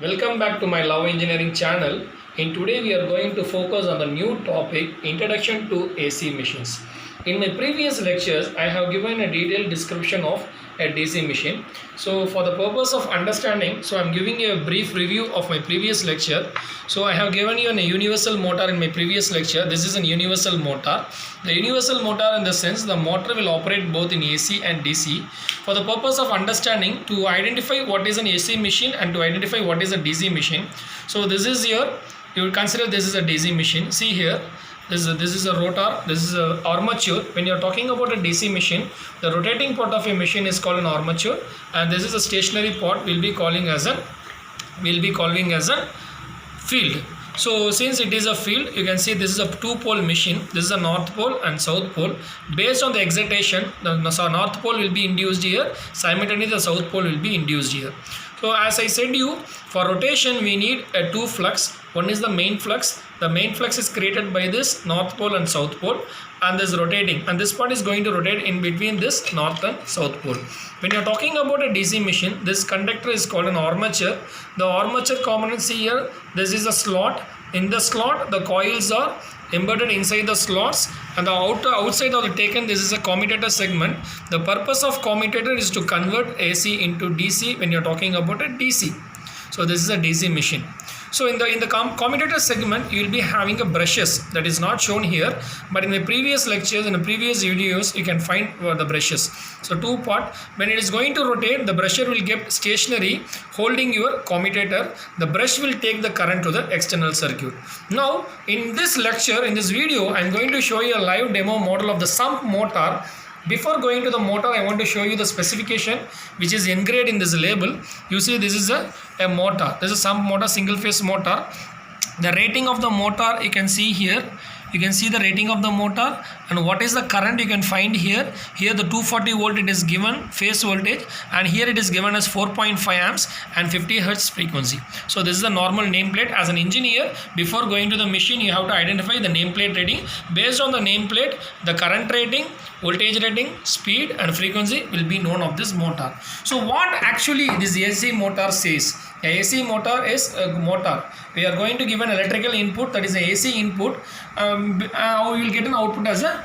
Welcome back to my Love Engineering channel. In today we are going to focus on the new topic Introduction to AC Machines. In my previous lectures I have given a detailed description of a DC machine. So for the purpose of understanding, I am giving you a brief review of my previous lecture. So I have given you a universal motor in my previous lecture. This is a universal motor. The universal motor in the sense the motor will operate both in AC and DC. For the purpose of understanding, to identify what is an AC machine and to identify what is a DC machine. So this is here, you will consider this is a DC machine. See here, this is a rotor, this is a armature. When you are talking about a DC machine, the rotating part of a machine is called an armature, and this is a stationary part we'll be calling as a field. So since it is a field, you can see this is a two-pole machine. This is a north pole and south pole. Based on the excitation, the north pole will be induced here, simultaneously the south pole will be induced here. So as I said you, for rotation we need a two flux. One is the main flux. The main flux is created by this north pole and south pole, and this rotating, and this part is going to rotate in between this north and south pole. When you are talking about a DC machine, this conductor is called an armature. The armature components here, this is a slot. In the slot the coils are embedded inside the slots, and the outside of the taken, this is a commutator segment. The purpose of commutator is to convert AC into DC when you are talking about a DC. So this is a DC machine. So in the commutator segment, you will be having a brushes that is not shown here, but in the previous lectures, in the previous videos, you can find the brushes. So two part, when it is going to rotate, the brusher will get stationary holding your commutator. The brush will take the current to the external circuit. Now in this lecture, in this video, I am going to show you a live demo model of the sump motor. Before going to the motor, I want to show you the specification which is engraved in this label. You see this is a motor. This is a sump motor, single phase motor. The rating of the motor you can see here. You can see the rating of the motor and what is the current you can find here. Here the 240 volt it is given phase voltage, and here it is given as 4.5 amps and 50 hertz frequency. So this is the normal nameplate. As an engineer, before going to the machine, you have to identify the nameplate rating. Based on the nameplate, the current rating, voltage rating, speed and frequency will be known of this motor. So what actually this AC motor says? A AC motor is a motor. We are going to give an electrical input, that is a AC input. We will get an output as a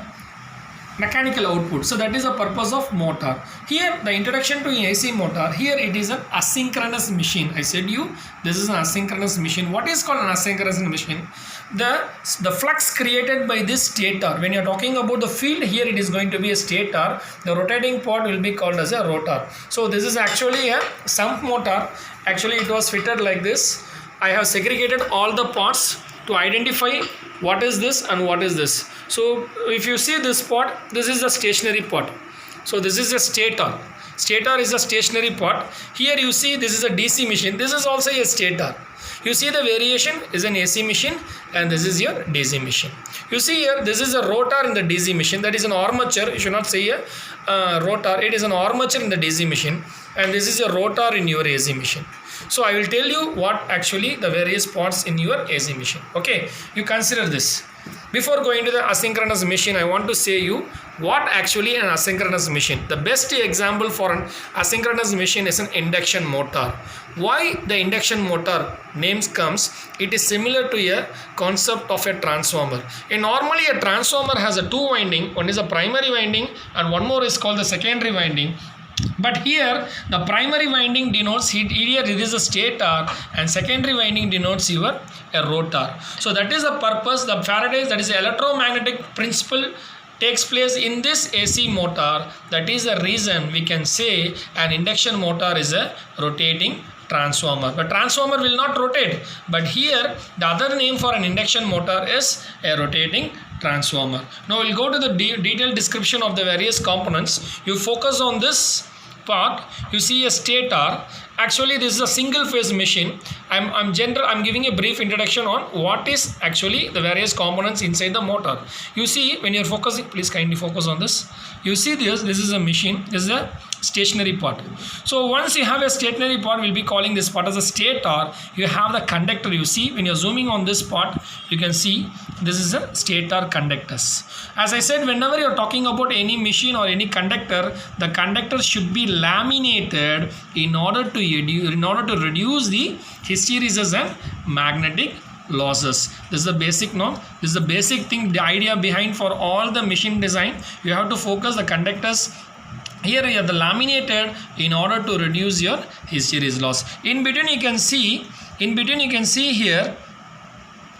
mechanical output. So that is the purpose of motor. Here the introduction to AC motor, here it is an asynchronous machine. I said you, this is an asynchronous machine. What is called an asynchronous machine? The flux created by this stator. When you are talking about the field, here it is going to be a stator. The rotating part will be called as a rotor. So this is actually a sump motor. Actually it was fitted like this. I have segregated all the parts to identify what is this and what is this. So if you see this part, this is the stationary part. So this is a stator. Stator is a stationary part. Here you see this is a DC machine. This is also a stator. You see the variation is an AC machine, and this is your DC machine. You see here, this is a rotor in the DC machine. That is an armature. You should not say a rotor. It is an armature in the DC machine, and this is a rotor in your AC machine. So I will tell you what actually the various parts in your AC machine. Okay, you consider this. Before going to the asynchronous machine, I want to say you what actually an asynchronous machine. The best example for an asynchronous machine is an induction motor. Why the induction motor names comes? It is similar to a concept of a transformer. Normally a transformer has a two winding. One is a primary winding and one more is called the secondary winding. But here the primary winding denotes here it is a stator, and secondary winding denotes a rotor. So that is the purpose. The Faraday's, that is the electromagnetic principle, takes place in this AC motor. That is the reason we can say an induction motor is a rotating transformer. But transformer will not rotate, but here the other name for an induction motor is a rotating transformer. Now we'll go to the detailed description of the various components. You focus on this part. You see a stator. Actually this is a single phase machine. I'm giving a brief introduction on what is actually the various components inside the motor. You see when you're focusing, please kindly focus on this. You see this is a machine. This is a stationary part. So once you have a stationary part, we'll be calling this part as a stator. You have the conductor. You see when you're zooming on this part, you can see this is a stator conductors. As I said, whenever you are talking about any machine or any conductor, the conductor should be laminated in order to reduce the hysteresis and magnetic losses. This is the basic norm. This is the basic thing, the idea behind for all the machine design. You have to focus the conductors. Here you have the laminated in order to reduce your hysteresis loss. In between you can see here,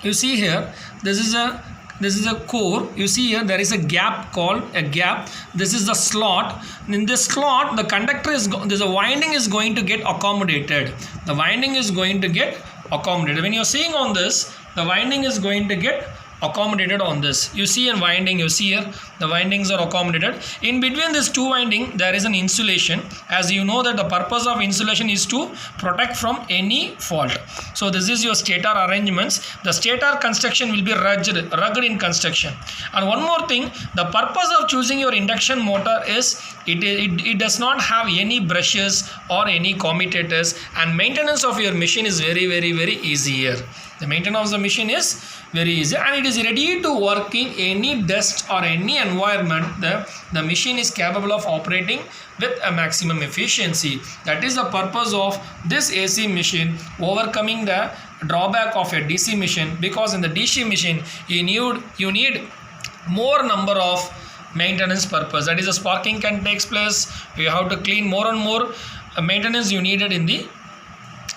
you see here, this is a core. You see here there is a gap called a gap. This is the slot. In this slot the conductor is there's a winding is going to get accommodated. The winding is going to get accommodated. When you're seeing on this, the winding is going to get accommodated on this. You see in winding, you see here the windings are accommodated. In between this two winding there is an insulation. As you know that the purpose of insulation is to protect from any fault. So this is your stator arrangements. The stator construction will be rugged in construction. And one more thing, the purpose of choosing your induction motor is it does not have any brushes or any commutators, and maintenance of your machine is very easy here. The maintenance of the machine is very easy, and it is ready to work in any dust or any environment. The machine is capable of operating with a maximum efficiency. That is the purpose of this AC machine, overcoming the drawback of a DC machine, because in the DC machine you need more number of maintenance purpose. That is, the sparking can take place. You have to clean more and more maintenance you needed in the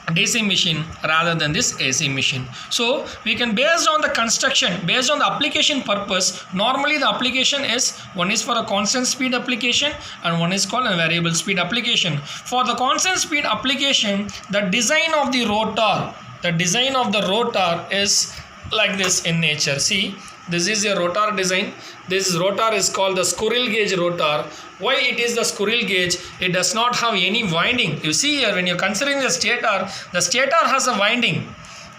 DC machine rather than this AC machine. So we can, based on the construction, based on the application purpose, normally the application is, one is for a constant speed application and one is called a variable speed application. For the constant speed application, the design of the rotor is like this in nature. See, this is a rotor design. This rotor is called the squirrel gauge rotor. Why it is the squirrel gauge? It does not have any winding. You see here, when you're considering the stator has a winding.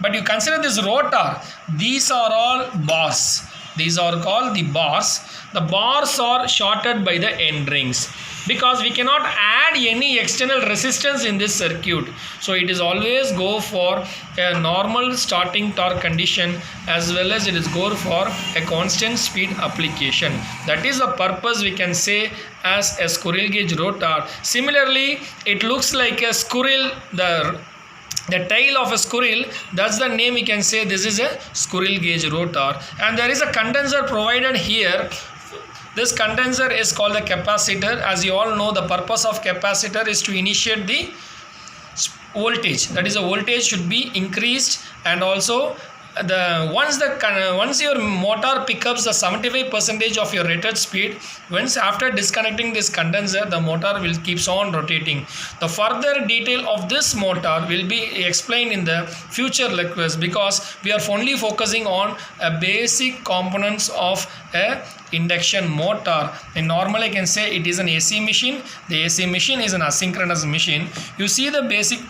But you consider this rotor, these are all bars. These are called the bars. The bars are shorted by the end rings, because we cannot add any external resistance in this circuit. So it is always go for a normal starting torque condition, as well as it is go for a constant speed application. That is the purpose we can say as a squirrel gauge rotor. Similarly, it looks like a squirrel, the tail of a squirrel, that's the name we can say this is a squirrel gauge rotor. And there is a condenser provided here. This condenser is called the capacitor. As you all know, the purpose of capacitor is to initiate the voltage. That is, the voltage should be increased, and also once your motor picks up the 75% of your rated speed, once after disconnecting this condenser, the motor will keeps on rotating. The further detail of this motor will be explained in the future lectures, because we are only focusing on a basic components of a induction motor. And normally I can say it is an AC machine. The AC machine is an asynchronous machine. You see the basic,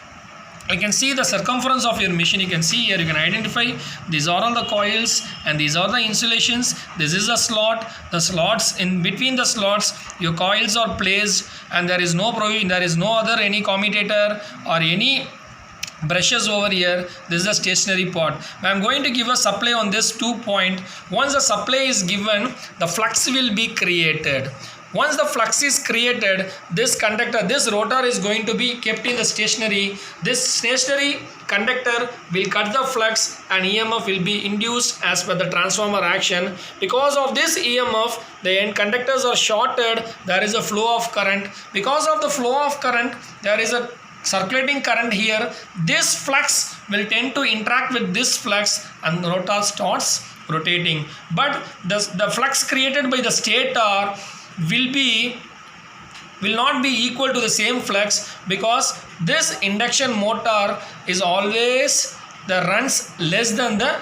you can see the circumference of your machine. You can see here, you can identify these are all the coils and these are the insulations. This is a slot. The slots, in between the slots your coils are placed, and there is no other any commutator or any brushes over here. This is a stationary part. I am going to give a supply on this 2 point. Once the supply is given, the flux will be created. Once the flux is created, this conductor, this rotor is going to be kept in the stationary. This stationary conductor will cut the flux, and EMF will be induced as per the transformer action. Because of this EMF, the end conductors are shorted. There is a flow of current. Because of the flow of current, there is a circulating current here. This flux will tend to interact with this flux, and the rotor starts rotating. But the flux created by the stator will not be equal to the same flux, because this induction motor is always runs less than the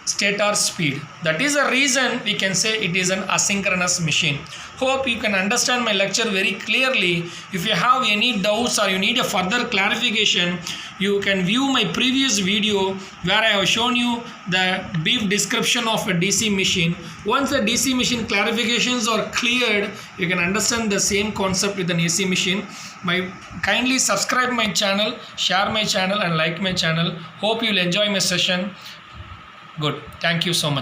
stator speed. That is the reason we can say it is an asynchronous machine. Hope you can understand my lecture very clearly. If you have any doubts or you need a further clarification, you can view my previous video where I have shown you the brief description of a DC machine. Once the DC machine clarifications are cleared, you can understand the same concept with an AC machine. Kindly subscribe my channel, share my channel and like my channel. Hope you will enjoy my session. Good. Thank you so much.